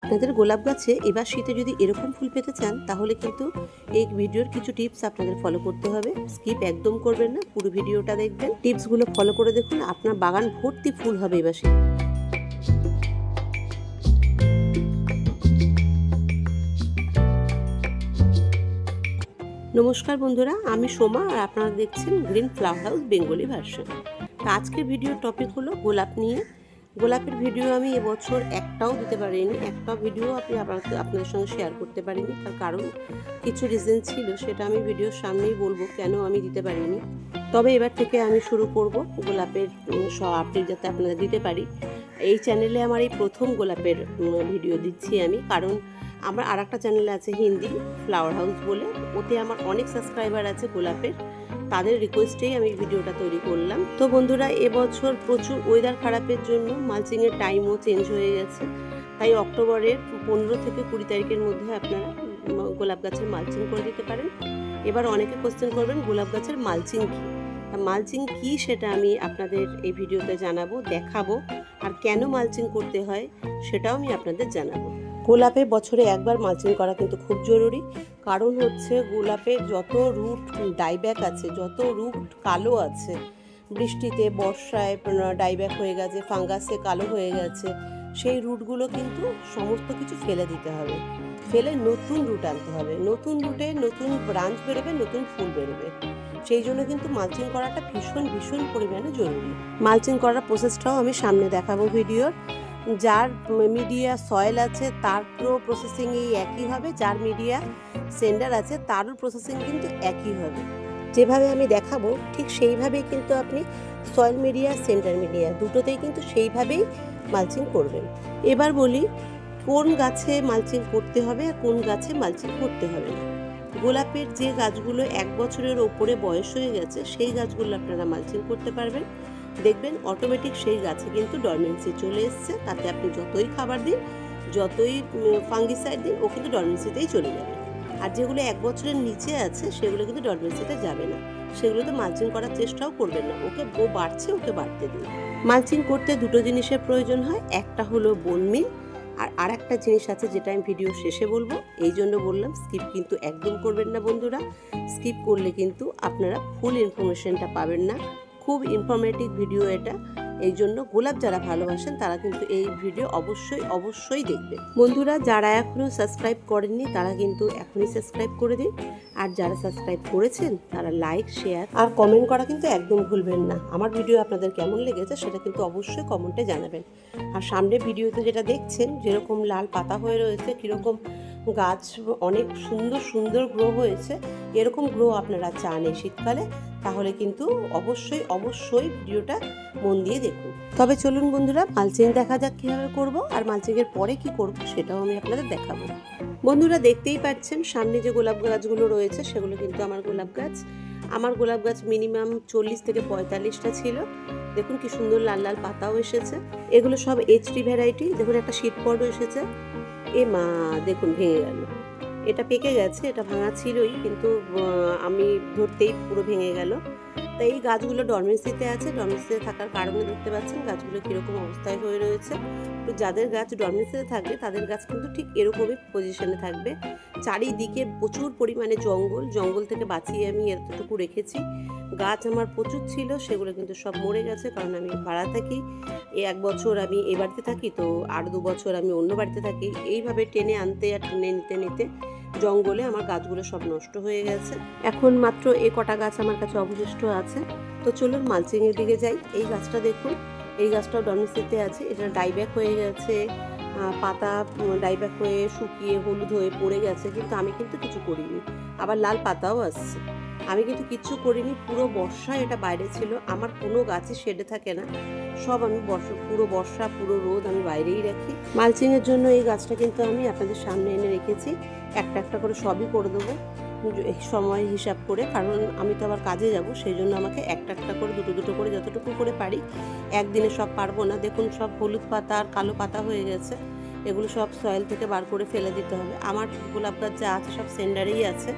আপনাদের গোলাপ গাছে এবার শীতে যদি এরকম ফুল পেতে চান তাহলে কিন্তু এই ভিডিওর কিছু টিপস আপনাদের ফলো করতে হবে। স্কিপ একদম করবেন না, পুরো ভিডিওটা দেখবেন, টিপসগুলো ফলো করে দেখুন, আপনার বাগান ভর্তি ফুল হবে এবার শীতে। নমস্কার বন্ধুরা, আমি সোমা আর আপনারা দেখছেন green flower house Bengali version. আজকের ভিডিওর টপিক হলো গোলাপ নিয়ে। গোলাপের ভিডিও আমি এবছর একটাও দিতে পারিনি, একটাও ভিডিও আপনাদের সঙ্গে শেয়ার করতে পারিনি। তার কারণ কিছু রিজন ছিল, সেটা আমি ভিডিওর সামনেই বলবো কেন আমি দিতে পারিনি। তবে এবার থেকে আমি শুরু করব গোলাপের সব আপডেট যাতে আপনাদের দিতে পারি। এই চ্যানেলে আমার এই প্রথম গোলাপের ভিডিও দিচ্ছি আমি, কারণ আমার আর একটা চ্যানেল আছে হিন্দি ফ্লাওয়ার হাউস বলে, ওতে আমার অনেক সাবস্ক্রাইবার আছে গোলাপের, তাদের রিকোয়েস্টেই আমি ভিডিওটা তৈরি করলাম। তো বন্ধুরা, এবছর প্রচুর ওয়েদার খারাপের জন্য মালচিংয়ের টাইমও চেঞ্জ হয়ে গেছে, তাই অক্টোবরের 15 থেকে 20 তারিখের মধ্যে আপনারা গোলাপ গাছের মালচিং করে দিতে পারেন। এবার অনেকে কোশ্চেন করবেন গোলাপ গাছের মালচিং কী। মালচিং কী সেটা আমি আপনাদের এই ভিডিওতে জানাবো, দেখাবো, আর কেন মালচিং করতে হয় সেটাও আমি আপনাদের জানাবো। গোলাপে বছরে একবার মালচিং করা কিন্তু খুব জরুরি, কারণ হচ্ছে গোলাপের যত রুট ডাইব্যাক আছে, যত রুট কালো আছে, বৃষ্টিতে বর্ষায় ডাইব্যাক হয়ে গেছে, ফাঙ্গাসে কালো হয়ে গেছে, সেই রুটগুলো কিন্তু সমস্ত কিছু ফেলে দিতে হবে, ফেলে নতুন রুট আনতে হবে। নতুন রুটে নতুন ব্রাঞ্চ বেরোবে, নতুন ফুল বেরোবে। সেই জন্য কিন্তু মালচিং করাটা ভীষণ ভীষণ পরিমাণে জরুরি। মালচিং করার প্রসেসটাও আমি সামনে দেখাবো ভিডিওর। যার মিডিয়া সয়েল আছে তার প্রসেসিং এই একই হবে, যার মিডিয়া সেন্ডার আছে তারও প্রসেসিং কিন্তু একই হবে। যেভাবে আমি দেখাবো ঠিক সেইভাবেই কিন্তু আপনি সয়েল মিডিয়া, সেন্ডার মিডিয়া দুটোতেই কিন্তু সেইভাবেই মালচিং করবেন। এবার বলি কোন গাছে মালচিং করতে হবে আর কোন গাছে মালচিং করতে হবে না। গোলাপের যে গাছগুলো 1 বছরের ওপরে বয়স হয়ে গেছে সেই গাছগুলো আপনারা মালচিং করতে পারবেন। দেখবেন অটোমেটিক সেই গাছে কিন্তু ডরমেন্সি চলে এসছে, তাতে আপনি যতই খাবার দিন, যতই ফাঙ্গিসাইড দিন, ও কিন্তু ডরমেন্সিতেই চলে যাবে। আর যেগুলো 1 বছরের নিচে আছে সেগুলো কিন্তু ডরমেন্সিতে যাবে না, সেগুলোতে মালচিং করার চেষ্টাও করবেন না। ও বাড়ছে, ওকে বাড়তে দিন। মালচিং করতে দুটো জিনিসের প্রয়োজন হয়, একটা হলো বোন মিল, আর আরেকটা জিনিস আছে যেটা আমি ভিডিও শেষে বলবো, এই জন্য বললাম স্কিপ কিন্তু একদম করবেন না বন্ধুরা। স্কিপ করলে কিন্তু আপনারা ফুল ইনফরমেশনটা পাবেন না। খুব ইনফরমেটিভ ভিডিও এটা, এই জন্য গোলাপ যারা ভালোবাসেন তারা কিন্তু এই ভিডিও অবশ্যই দেখবেন। বন্ধুরা, যারা এখনও সাবস্ক্রাইব করেননি তারা কিন্তু এখনই সাবস্ক্রাইব করে দিন, আর যারা সাবস্ক্রাইব করেছেন তারা লাইক, শেয়ার আর কমেন্ট করা কিন্তু একদম ভুলবেন না। আমার ভিডিও আপনাদের কেমন লেগেছে সেটা কিন্তু অবশ্যই কমেন্টে জানাবেন। আর সামনে ভিডিওতে যেটা দেখছেন, যেরকম লাল পাতা হয়ে রয়েছে, কীরকম গাছ অনেক সুন্দর সুন্দর গ্রো হয়েছে, এরকম গ্রো আপনারা চান এই শীতকালে, তাহলে কিন্তু অবশ্যই ভিডিওটা মন দিয়ে দেখুন। তবে চলুন বন্ধুরা, মালচিং দেখা যাক কীভাবে করব, আর মালচিংয়ের পরে কি করব সেটাও আমি আপনাদের দেখাবো। বন্ধুরা, দেখতেই পাচ্ছেন সামনে যে গোলাপ গাছগুলো রয়েছে সেগুলো কিন্তু আমার গোলাপ গাছ। আমার গোলাপ গাছ মিনিমাম 40 থেকে 45টা ছিল। দেখুন কি সুন্দর লাল লাল পাতাও এসেছে। এগুলো সব এইচডি ভ্যারাইটি। দেখুন একটা শীত পর্ব এসেছে। এ মা, দেখুন ভেঙে গেল। এটা পেকে গেছে, এটা ভাঙা ছিলই, কিন্তু আমি ধরতেই পুরো ভেঙে গেল। তাই এই গাছগুলো ডরমেন্সিতে আছে। ডরমেন্সিতে থাকার কারণে দেখতে পাচ্ছেন গাছগুলো কীরকম অবস্থায় হয়ে রয়েছে। তো যাদের গাছ ডরমেন্সিতে থাকবে তাদের গাছ কিন্তু ঠিক এরকমই পজিশনে থাকবে। চারিদিকে প্রচুর পরিমাণে জঙ্গল থেকে বাঁচিয়ে আমি এতটুকু রেখেছি। গাছ আমার প্রচুর ছিল, সেগুলো কিন্তু সব মরে গেছে, কারণ আমি ভাড়া থাকি। 1 বছর আমি এই বাড়িতে থাকি, তো আর 2 বছর আমি অন্য বাড়িতে থাকি। এইভাবে টেনে আনতে আর টেনে নিতে জঙ্গলে আমার গাছগুলো সব নষ্ট হয়ে গেছে। এখন মাত্র এ কটা গাছ আমার কাছে অবশিষ্ট আছে। তো চলুন মালচিংয়ের দিকে যাই। এই গাছটা দেখুন, এই গাছটাও ডরমেন্সিতে আছে। এটা ডাইব্যাক হয়ে গেছে, পাতা ডাইব্যাক হয়ে শুকিয়ে হলুদ হয়ে পড়ে গেছে, কিন্তু আমি কিন্তু কিছু করিনি। আবার লাল পাতাও আসছে, আমি কিন্তু কিচ্ছু করিনি। পুরো বর্ষা এটা বাইরে ছিল। আমার কোনো গাছই শেডে থাকে না, সব আমি পুরো বর্ষা পুরো রোদ আমি বাইরেই রাখি। মালচিংয়ের জন্য এই গাছটা কিন্তু আমি আপনাদের সামনে এনে রেখেছি। একটা একটা করে সবই করে দেবো সময় হিসাব করে, কারণ আমি তো আবার কাজে যাব, সেই জন্য আমাকে একটা একটা করে দুটো করে যতটুকু করে পারি, একদিনে সব পারবো না। দেখুন সব হলুদ পাতা আর কালো পাতা হয়ে গেছে, এগুলো সব সয়েল থেকে বার করে ফেলে দিতে হবে। আমার গোলাপ গাছ যা আছে সব সেন্ডারেই আছে।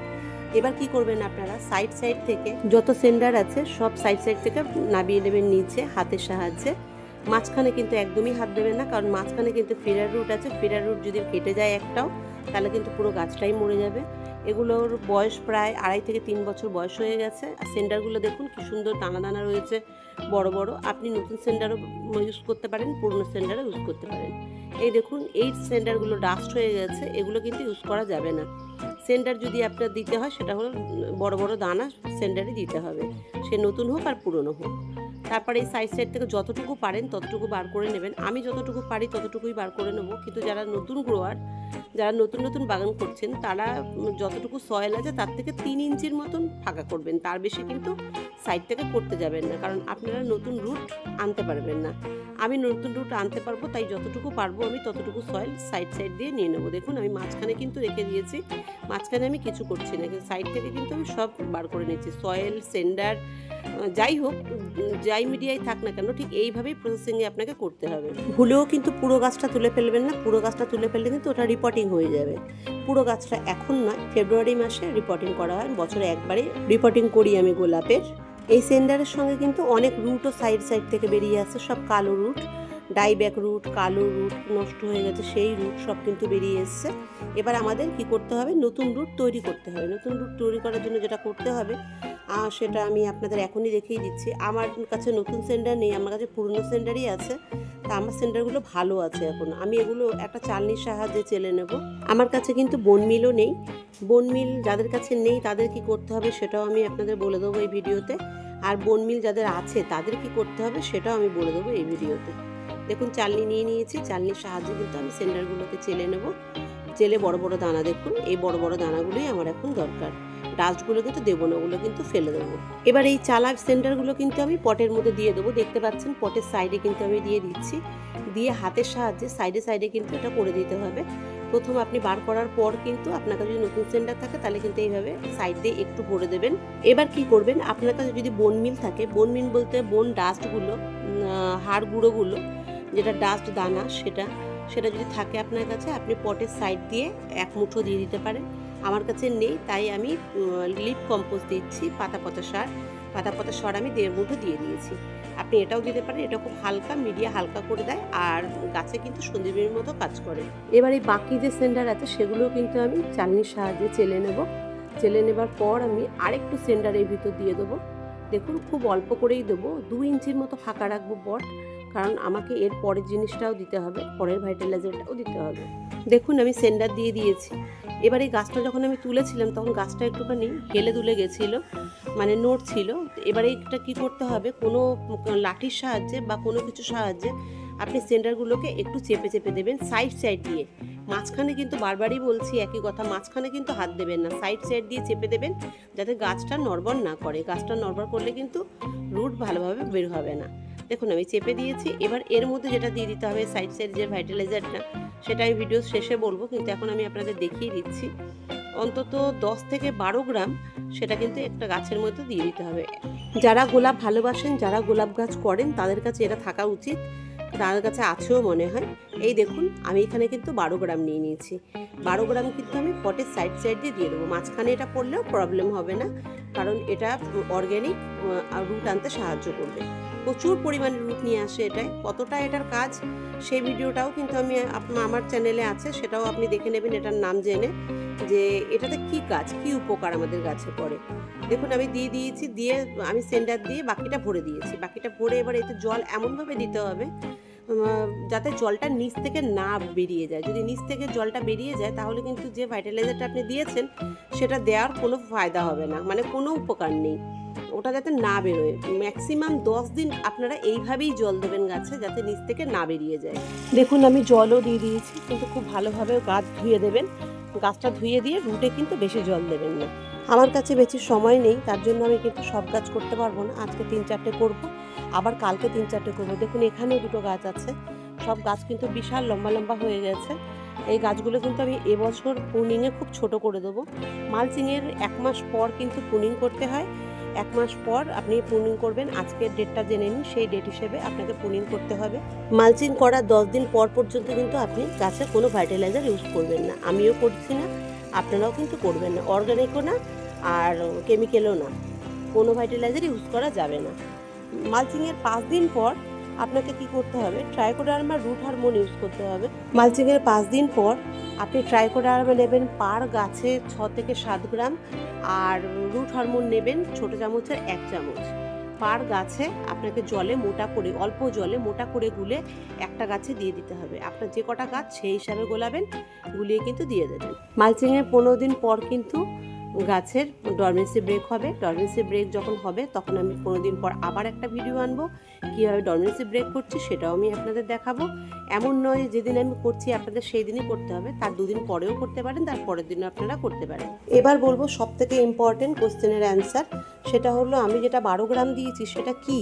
এবার কি করবেন আপনারা, সাইড থেকে যত সেন্ডার আছে সব সাইড থেকে নামিয়ে নেবেন নিচে হাতের সাহায্যে, মাঝখানে কিন্তু একদমই হাত দেবেন না, কারণ মাঝখানে কিন্তু ফেরার রুট আছে। ফেরার রুট যদি কেটে যায় একটাও, তাহলে কিন্তু পুরো গাছটাই মরে যাবে। এগুলোর বয়স প্রায় 2.5 থেকে 3 বছর বয়স হয়ে গেছে। আর সেন্ডারগুলো দেখুন কি সুন্দর দানা দানা রয়েছে, বড় বড়। আপনি নতুন সেন্ডারও ইউজ করতে পারেন, পুরনো সেন্ডারও ইউজ করতে পারেন। এই দেখুন এই সেন্ডারগুলো ডাস্ট হয়ে গেছে, এগুলো কিন্তু ইউজ করা যাবে না। সেন্ডার যদি আপনার দিতে হয় সেটা হলো বড় বড় দানা সেন্ডারই দিতে হবে, সে নতুন হোক আর পুরনো হোক। তারপরে এই সাইড থেকে যতটুকু পারেন ততটুকু বার করে নেবেন। আমি যতটুকু পারি ততটুকুই বার করে নেব, কিন্তু যারা নতুন গ্রোয়ার, যারা নতুন নতুন বাগান করছেন, তারা যতটুকু সয়েল আছে তার থেকে 3 ইঞ্চির মতন ফাঁকা করবেন, তার বেশি কিন্তু সাইড থেকে করতে যাবেন না, কারণ আপনারা নতুন রুট আনতে পারবেন না। আমি নতুন রুট আনতে পারবো, তাই যতটুকু পারবো আমি ততটুকু সয়েল সাইড দিয়ে নিয়ে নেবো। দেখুন আমি মাঝখানে কিন্তু রেখে দিয়েছি, মাঝখানে আমি কিছু করছি না, কিন্তু সাইড থেকে কিন্তু আমি সব বার করে নিচ্ছি। সয়েল, সেন্ডার, যাই হোক, যাই মিডিয়ায় থাক না কেন, ঠিক এইভাবেই প্রসেসিংয়ে আপনাকে করতে হবে। ভুলেও কিন্তু পুরো গাছটা তুলে ফেলবেন না, পুরো গাছটা তুলে ফেললে কিন্তু ওটা রিপোর্টিং হয়ে যাবে। পুরো গাছটা এখন নয়, ফেব্রুয়ারি মাসে রিপোর্টিং করা হয়, বছরে একবারই রিপোর্টিং করি আমি গোলাপের। এই সেন্ডারের সঙ্গে কিন্তু অনেক রুটও সাইড থেকে বেরিয়ে আসছে, সব কালো রুট, ডাইব্যাক রুট, কালো রুট, নষ্ট হয়ে গেছে সেই রুট সব কিন্তু বেরিয়ে এসছে। এবার আমাদের কি করতে হবে, নতুন রুট তৈরি করতে হবে। নতুন রুট তৈরি করার জন্য যেটা করতে হবে সেটা আমি আপনাদের এখনই দেখিয়ে দিচ্ছি। আমার কাছে নতুন সেন্ডার নেই, আমার কাছে পুরনো সেন্ডারই আছে। তা আমার সেন্ডারগুলো ভালো আছে এখন, আমি এগুলো একটা চালনির সাহায্যে চেলে নেব। আমার কাছে কিন্তু বোন মিলও নেই। বোন মিল যাদের কাছে নেই তাদের কি করতে হবে সেটাও আমি আপনাদের বলে দেবো এই ভিডিওতে, আর বোন মিল যাদের আছে তাদের কি করতে হবে সেটাও আমি বলে দেবো এই ভিডিওতে। দেখুন চালনি নিয়ে নিয়েছি, চালনির সাহায্যে কিন্তু আমি সেন্ডারগুলোকে চেলে নেব। চেলে বড় বড় দানা, দেখুন এই বড় বড় দানাগুলোই আমার এখন দরকার। ডাস্টগুলো কিন্তু দেবো না, ওগুলো কিন্তু ফেলে দেবো। এবার এই চালা সেন্ডারগুলো কিন্তু আমি পটের মধ্যে দিয়ে দেবো। দেখতে পাচ্ছেন পটের সাইডে কিন্তু আমি দিয়ে দিচ্ছি, দিয়ে হাতের সাহায্যে সাইডে কিন্তু এটা করে দিতে হবে। প্রথম আপনি বার করার পর কিন্তু আপনার কাছে যদি নতুন সেন্ডার থাকে তাহলে কিন্তু এইভাবে সাইড দিয়ে একটু ভরে দেবেন। এবার কি করবেন, আপনার কাছে যদি বোন মিল থাকে, বোন মিল বলতে বোন ডাস্টগুলো, হাড় গুঁড়োগুলো, যেটা ডাস্ট দানা, সেটা যদি থাকে আপনার কাছে, আপনি পটের সাইড দিয়ে 1 মুঠো দিয়ে দিতে পারেন। আমার কাছে নেই, তাই আমি লিপ কম্পোস্ট দিচ্ছি, পাতা পচা সার আমি 1.5 মুঠো দিয়ে দিয়েছি। আপনি এটাও দিতে পারেন, এটা খুব হালকা, মিডিয়া হালকা করে দেয়, আর গাছে কিন্তু সন্দীপের মতো কাজ করে। এবার এই বাকি যে সেন্ডার আছে সেগুলোও কিন্তু আমি চালনির সাহায্যে চেলে নেব। চেলে নেবার পর আমি আরেকটু সেন্ডারের ভিতর দিয়ে দেবো। দেখুন খুব অল্প করেই দেবো, 2 ইঞ্চির মতো ফাঁকা রাখবো পট, কারণ আমাকে এর পরের জিনিসটাও দিতে হবে, পরের ভাইটালাইজারটাও দিতে হবে। দেখুন আমি সেন্ডার দিয়ে দিয়েছি। এবার এই গাছটা যখন আমি তুলেছিলাম তখন গাছটা একটুখানি হেলে দুলে গেছিলো, মানে নড়ছিল। এবারে এটা কী করতে হবে, কোনো লাঠির সাহায্যে বা কোনো কিছু সাহায্যে আপনি সেন্ডারগুলোকে একটু চেপে দেবেন সাইড দিয়ে। মাঝখানে কিন্তু বারবারই বলছি একই কথা, মাঝখানে কিন্তু হাত দেবেন না, সাইড দিয়ে চেপে দেবেন, যাতে গাছটা নড়বড় না করে। গাছটা নড়বড় করলে কিন্তু রুট ভালোভাবে বের হবে না। দেখুন আমি চেপে দিয়েছি। এবার এর মধ্যে যেটা দিয়ে দিতে হবে সাইড যে ভাইটালাইজারটা, সেটা আমি ভিডিও শেষে বলবো, কিন্তু এখন আমি আপনাদের দেখিয়ে দিচ্ছি। অন্তত 10 থেকে 12 গ্রাম সেটা কিন্তু একটা গাছের মধ্যে দিয়ে দিতে হবে। যারা গোলাপ ভালোবাসেন, যারা গোলাপ গাছ করেন, তাদের কাছে এটা থাকা উচিত, তাদের কাছে আছেও মনে হয়। এই দেখুন আমি এখানে কিন্তু 12 গ্রাম নিয়ে নিয়েছি। 12 গ্রাম কিন্তু আমি পটের সাইড দিয়ে দেবো। মাঝখানে এটা পড়লেও প্রবলেম হবে না, কারণ এটা অর্গ্যানিক রুট আনতে সাহায্য করবে। প্রচুর পরিমাণে রুট নিয়ে আসে এটাই। কতটা এটার কাজ সেই ভিডিওটাও কিন্তু আমি আমার চ্যানেলে আছে, সেটাও আপনি দেখে নেবেন এটার নাম জেনে, যে এটাতে কি কাজ, কি উপকার আমাদের গাছে করে। দেখুন আমি দিয়ে দিয়েছি, দিয়ে আমি সেন্ডার দিয়ে বাকিটা ভরে দিয়েছি। বাকিটা ভরে এবার এতে জল এমনভাবে দিতে হবে যাতে জলটা নিচ থেকে না বেরিয়ে যায়। যদি নিচ থেকে জলটা বেরিয়ে যায় তাহলে কিন্তু যে ভাইটালাইজারটা আপনি দিয়েছেন সেটা দেওয়ার কোনো ফায়দা হবে না, মানে কোনো উপকার নেই। ওটা যাতে না বেরোয়, ম্যাক্সিমাম 10 দিন আপনারা এইভাবেই জল দেবেন গাছে, যাতে নিচ থেকে না বেরিয়ে যায়। দেখুন আমি জলও দিয়ে দিয়েছি, কিন্তু খুব ভালোভাবে গাছ ধুয়ে দেবেন। গাছটা ধুয়ে দিয়ে রুটে কিন্তু বেশি জল দেবেন না। আমার কাছে বেশি সময় নেই, তার জন্য আমি কিন্তু সব গাছ করতে পারবো না। আজকে 3-4টে করব, আবার কালকে 3-4টে করবো। দেখুন এখানেও 2টো গাছ আছে, সব গাছ কিন্তু বিশাল লম্বা হয়ে গেছে। এই গাছগুলো কিন্তু আমি এবছর প্রুনিংয়ে খুব ছোট করে দেবো। মালচিংয়ের 1 মাস পর কিন্তু প্রুনিং করতে হয়। 1 মাস পর আপনি প্রুনিং করবেন। আজকের ডেটটা জেনে নিন, সেই ডেট হিসেবে আপনাকে প্রুনিং করতে হবে। মালচিং করার 10 দিন পর পর্যন্ত কিন্তু আপনি গাছে কোনো ভাইটালাইজার ইউজ করবেন না। আমিও করছি না, আপনারাও কিন্তু করবেন না। অর্গানিকও না আর কেমিক্যালও না, কোনো ভাইটালাইজার ইউজ করা যাবে না। মালচিংয়ের 5 দিন পর আপনাকে কি করতে হবে, ট্রাইকোডার্মা রুট হরমোন ইউজ করতে হবে। মালচিংয়ের 5 দিন পর আপনি ট্রাইকোডার্মা নেবেন পার গাছে 6 থেকে 7 গ্রাম, আর রুট হরমোন নেবেন ছোট চামচের 1 চামচ। পার গাছে আপনাকে জলে মোটা করে, অল্প জলে মোটা করে গুলে একটা গাছে দিয়ে দিতে হবে। আপনার যে কটা গাছ সেই হিসাবে গোলাবেন, গুলিয়ে কিন্তু দিয়ে দেবেন। মালচিংয়ের 15 দিন পর কিন্তু গাছের ডরমেন্সি ব্রেক হবে। ডরমেন্সি ব্রেক যখন হবে তখন আমি 15 দিন পর আবার একটা ভিডিও আনবো, কীভাবে ডরমেন্সি ব্রেক করছি সেটাও আমি আপনাদের দেখাবো। এমন নয় যেদিন আমি করছি আপনাদের সেই দিনই করতে হবে, তার 2 দিন পরেও করতে পারেন, তার পরের দিনও আপনারা করতে পারেন। এবার বলবো সব থেকে ইম্পর্টেন্ট কোশ্চেনের অ্যান্সার, সেটা হলো আমি যেটা 12 গ্রাম দিয়েছি সেটা কি,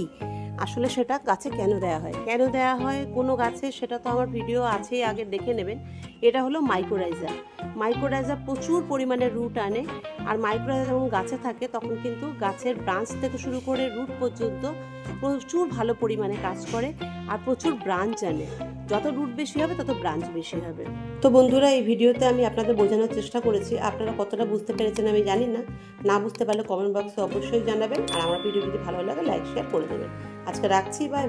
আসলে সেটা গাছে কেন দেওয়া হয়, কেন দেওয়া হয় কোনো গাছে, সেটা তো আমার ভিডিও আছেই, আগে দেখে নেবেন। এটা হলো মাইকোরাইজা। মাইকোরাইজা প্রচুর পরিমাণে রুট আনে, আর মাইকোরাইজা যখন গাছে থাকে তখন কিন্তু গাছের ব্রাঞ্চ থেকে শুরু করে রুট পর্যন্ত প্রচুর ভালো পরিমাণে কাজ করে, আর প্রচুর ব্রাঞ্চ আনে। যত রুট বেশি হবে তত ব্রাঞ্চ বেশি হবে। তো বন্ধুরা, এই ভিডিওতে আমি আপনাদের বোঝানোর চেষ্টা করেছি, আপনারা কতটা বুঝতে পেরেছেন আমি জানি না, না বুঝতে পারলে কমেন্ট বক্সে অবশ্যই জানাবেন, আর আমার ভিডিও যদি ভালো লাগে লাইক শেয়ার করে দেবেন। আজকে রাখছি, বাই।